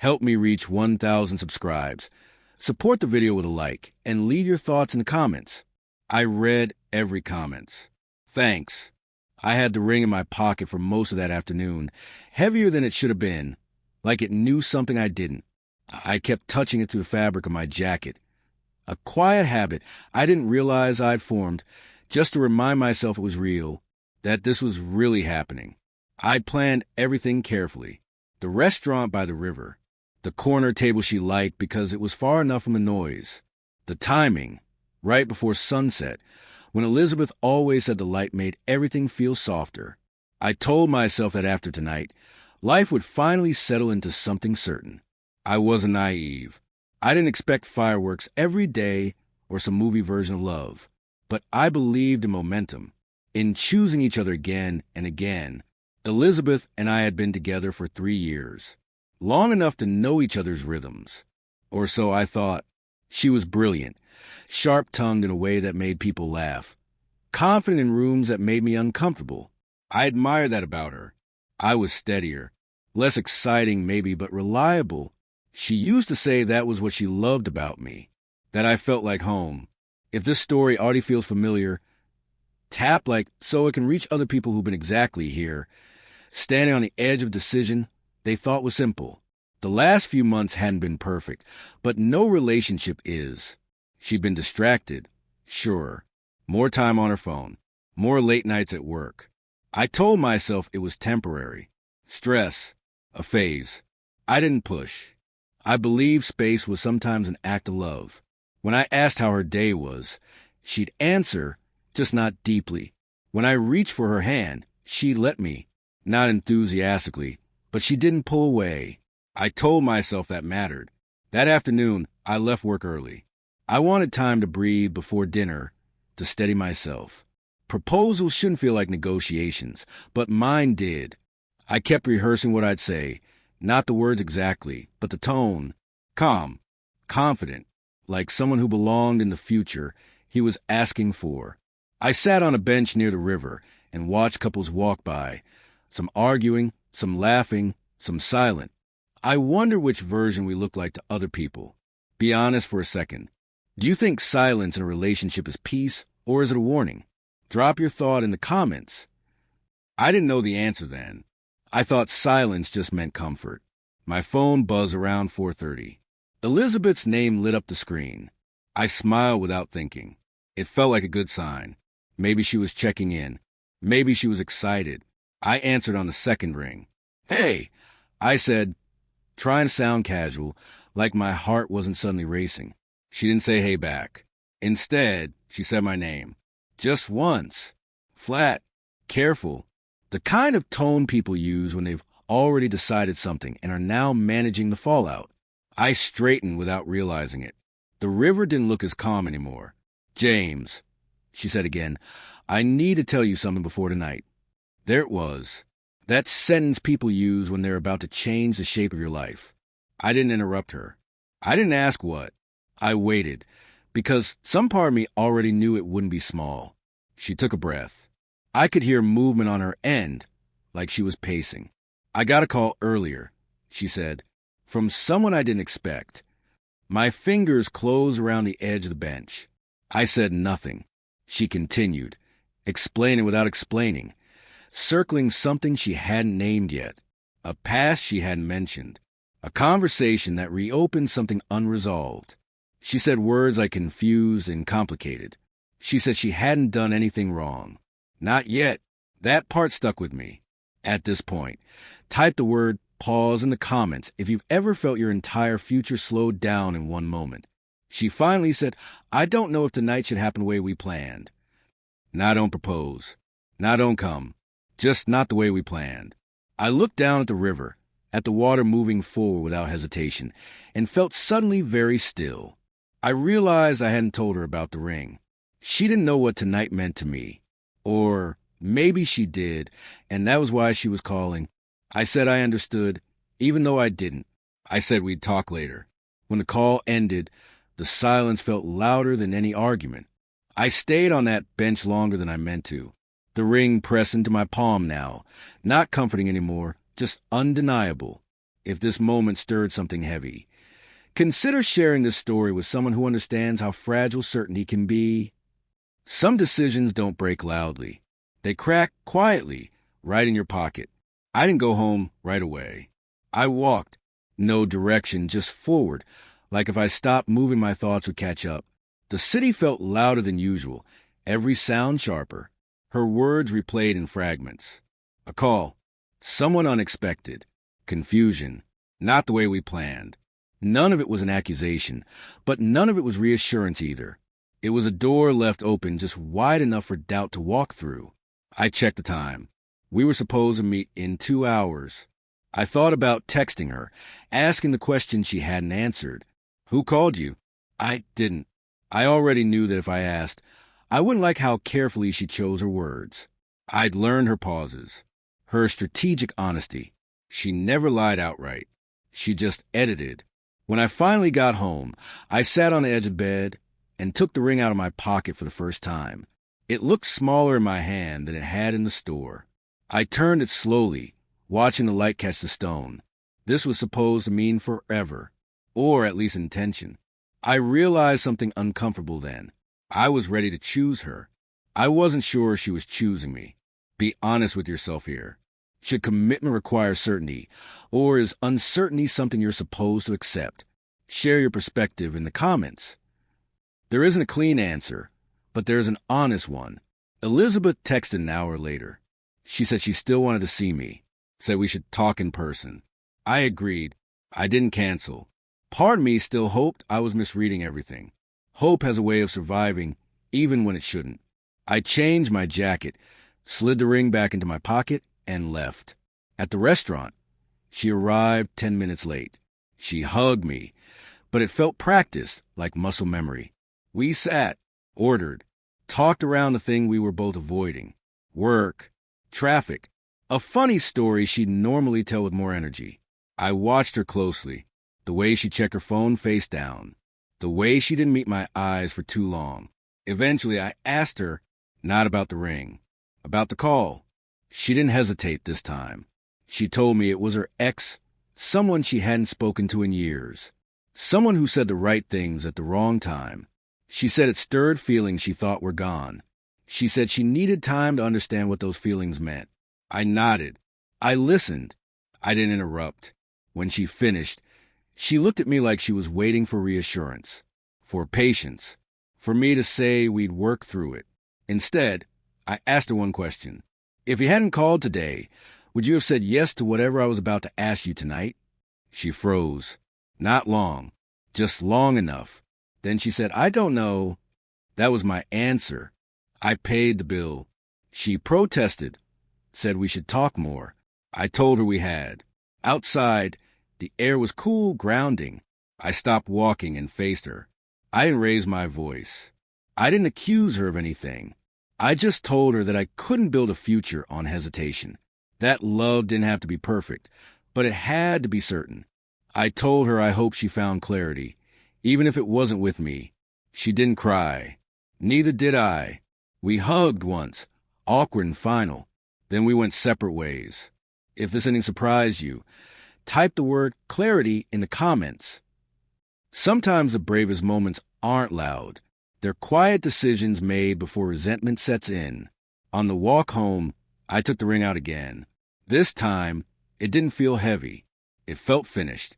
Help me reach 1,000 subscribes. Support the video with a like and leave your thoughts in the comments. I read every comments. Thanks. I had the ring in my pocket for most of that afternoon, heavier than it should have been, like it knew something I didn't. I kept touching it through the fabric of my jacket. A quiet habit I didn't realize I'd formed, just to remind myself it was real, that this was really happening. I'd planned everything carefully. The restaurant by the river. The corner table she liked because it was far enough from the noise. The timing, right before sunset, when Elizabeth always said the light made everything feel softer. I told myself that after tonight, life would finally settle into something certain. I wasn't naive. I didn't expect fireworks every day or some movie version of love. But I believed in momentum, in choosing each other again and again. Elizabeth and I had been together for 3 years. Long enough to know each other's rhythms. Or so I thought. She was brilliant, sharp-tongued in a way that made people laugh, confident in rooms that made me uncomfortable. I admired that about her. I was steadier, less exciting maybe, but reliable. She used to say that was what she loved about me, that I felt like home. If this story already feels familiar, tap like so it can reach other people who've been exactly here, standing on the edge of decision they thought was simple. The last few months hadn't been perfect, but no relationship is. She'd been distracted, sure. More time on her phone, more late nights at work. I told myself it was temporary. Stress, a phase. I didn't push. I believed space was sometimes an act of love. When I asked how her day was, she'd answer, just not deeply. When I reached for her hand, she'd let me, not enthusiastically, but she didn't pull away. I told myself that mattered. That afternoon, I left work early. I wanted time to breathe before dinner, to steady myself. Proposals shouldn't feel like negotiations, but mine did. I kept rehearsing what I'd say, not the words exactly, but the tone. Calm, confident, like someone who belonged in the future he was asking for. I sat on a bench near the river and watched couples walk by, some arguing, some laughing, some silent. I wonder which version we look like to other people. Be honest for a second. Do you think silence in a relationship is peace, or is it a warning? Drop your thought in the comments. I didn't know the answer then. I thought silence just meant comfort. My phone buzzed around 4:30. Elizabeth's name lit up the screen. I smiled without thinking. It felt like a good sign. Maybe she was checking in. Maybe she was excited. I answered on the second ring. "Hey," I said, trying to sound casual, like my heart wasn't suddenly racing. She didn't say hey back. Instead, she said my name. Just once. Flat. Careful. The kind of tone people use when they've already decided something and are now managing the fallout. I straightened without realizing it. The river didn't look as calm anymore. "James," she said again, "I need to tell you something before tonight." There it was. That sentence people use when they're about to change the shape of your life. I didn't interrupt her. I didn't ask what. I waited, because some part of me already knew it wouldn't be small. She took a breath. I could hear movement on her end, like she was pacing. "I got a call earlier," she said, "from someone I didn't expect." My fingers closed around the edge of the bench. I said nothing. She continued, explaining without explaining, circling something she hadn't named yet, a past she hadn't mentioned, a conversation that reopened something unresolved. She said words like confused and complicated. She said she hadn't done anything wrong. Not yet. That part stuck with me. At this point, type the word pause in the comments if you've ever felt your entire future slowed down in one moment. She finally said, "I don't know if tonight should happen the way we planned." Now don't propose. Now don't come. Just not the way we planned. I looked down at the river, at the water moving forward without hesitation, and felt suddenly very still. I realized I hadn't told her about the ring. She didn't know what tonight meant to me. Or maybe she did, and that was why she was calling. I said I understood, even though I didn't. I said we'd talk later. When the call ended, the silence felt louder than any argument. I stayed on that bench longer than I meant to. The ring pressed into my palm now, not comforting anymore, just undeniable. if this moment stirred something heavy. Consider sharing this story with someone who understands how fragile certainty can be. Some decisions don't break loudly. They crack quietly, right in your pocket. I didn't go home right away. I walked. No direction, just forward, like if I stopped moving my thoughts would catch up. The city felt louder than usual, every sound sharper. Her words replayed in fragments. A call. Someone unexpected. Confusion. Not the way we planned. None of it was an accusation, but none of it was reassurance either. It was a door left open just wide enough for doubt to walk through. I checked the time. We were supposed to meet in 2 hours. I thought about texting her, asking the question she hadn't answered. Who called you? I didn't. I already knew that if I asked, I wouldn't like how carefully she chose her words. I'd learned her pauses, her strategic honesty. She never lied outright. She just edited. When I finally got home, I sat on the edge of bed and took the ring out of my pocket for the first time. It looked smaller in my hand than it had in the store. I turned it slowly, watching the light catch the stone. This was supposed to mean forever, or at least intention. I realized something uncomfortable then. I was ready to choose her. I wasn't sure she was choosing me. Be honest with yourself here. Should commitment require certainty, or is uncertainty something you're supposed to accept? Share your perspective in the comments. There isn't a clean answer, but there's an honest one. Elizabeth texted an hour later. She said she still wanted to see me, said we should talk in person. I agreed. I didn't cancel. Part of me still hoped I was misreading everything. Hope has a way of surviving, even when it shouldn't. I changed my jacket, slid the ring back into my pocket, and left. At the restaurant, she arrived 10 minutes late. She hugged me, but it felt practiced, like muscle memory. We sat, ordered, talked around the thing we were both avoiding. Work, traffic, a funny story she'd normally tell with more energy. I watched her closely, the way she checked her phone face down, the way she didn't meet my eyes for too long. Eventually, I asked her, not about the ring, about the call. She didn't hesitate this time. She told me it was her ex, someone she hadn't spoken to in years, someone who said the right things at the wrong time. She said it stirred feelings she thought were gone. She said she needed time to understand what those feelings meant. I nodded. I listened. I didn't interrupt. When she finished, she looked at me like she was waiting for reassurance, for patience, for me to say we'd work through it. Instead, I asked her one question. If you hadn't called today, would you have said yes to whatever I was about to ask you tonight? She froze. Not long, just long enough. Then she said, I don't know. That was my answer. I paid the bill. She protested, said we should talk more. I told her we had. Outside, the air was cool, grounding. I stopped walking and faced her. I didn't raise my voice. I didn't accuse her of anything. I just told her that I couldn't build a future on hesitation. That love didn't have to be perfect, but it had to be certain. I told her I hoped she found clarity, even if it wasn't with me. She didn't cry. Neither did I. We hugged once, awkward and final. Then we went separate ways. If this ending surprised you, type the word clarity in the comments. Sometimes the bravest moments aren't loud. They're quiet decisions made before resentment sets in. On the walk home, I took the ring out again. This time, it didn't feel heavy. It felt finished.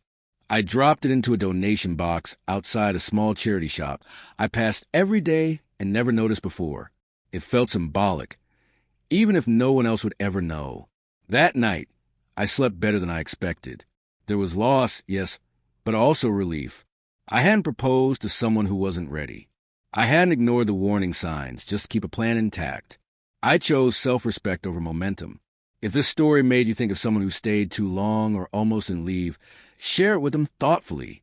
I dropped it into a donation box outside a small charity shop I passed every day and never noticed before. It felt symbolic, even if no one else would ever know. That night, I slept better than I expected. There was loss, yes, but also relief. I hadn't proposed to someone who wasn't ready. I hadn't ignored the warning signs, just to keep a plan intact. I chose self-respect over momentum. If this story made you think of someone who stayed too long or almost didn't leave, share it with them thoughtfully.